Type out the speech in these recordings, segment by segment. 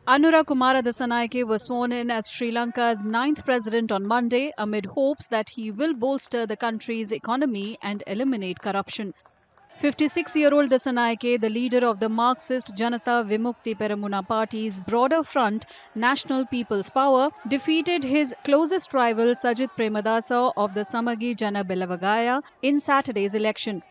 Anura Kumara Dissanayake was sworn in as Sri Lanka's ninth president on Monday amid hopes that he will bolster the country's economy and eliminate corruption. 56-year-old Dissanayake, the leader of the Marxist Janata Vimukti Peramuna Party's broader front, National People's Power, defeated his closest rival Sajith Premadasa of the Samagi Jana Belavagaya in Saturday's election.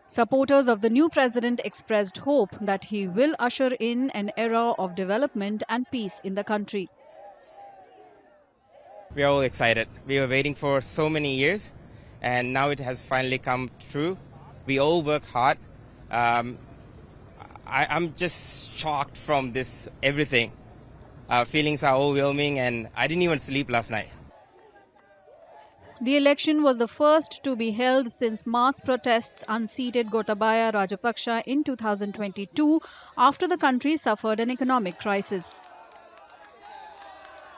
Supporters of the new president expressed hope that he will usher in an era of development and peace in the country. We are all excited. We were waiting for so many years, and now it has finally come true. We all worked hard. I'm just shocked from this everything. Our feelings are overwhelming, and I didn't even sleep last night. The election was the first to be held since mass protests unseated Gotabaya Rajapaksa in 2022 after the country suffered an economic crisis.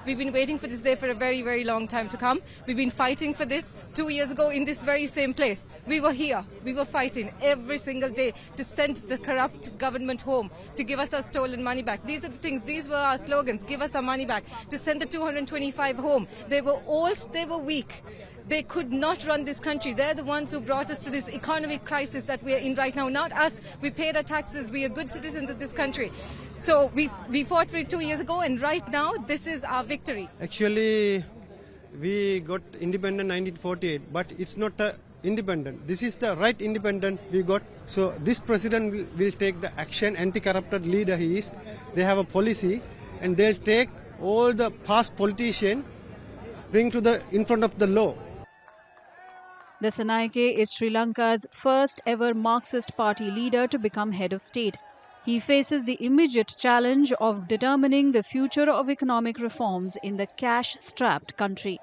We've been waiting for this day for a very, very long time to come. We've been fighting for this 2 years ago in this very same place. We were here. We were fighting every single day to send the corrupt government home, to give us our stolen money back. These are the things, these were our slogans. Give us our money back. To send the 225 home. They were old, they were weak. They could not run this country. They're the ones who brought us to this economic crisis that we are in right now. Not us. We paid our taxes. We are good citizens of this country. So we fought for it 2 years ago, and right now this is our victory. Actually, we got independent 1948, but it's not independent. This is the right independent we got. So this president will take the action. Anti-corrupted leader he is. They have a policy, and they'll take all the past politicians, bring to the in front of the law. Dissanayake is Sri Lanka's first ever Marxist party leader to become head of state. He faces the immediate challenge of determining the future of economic reforms in the cash-strapped country.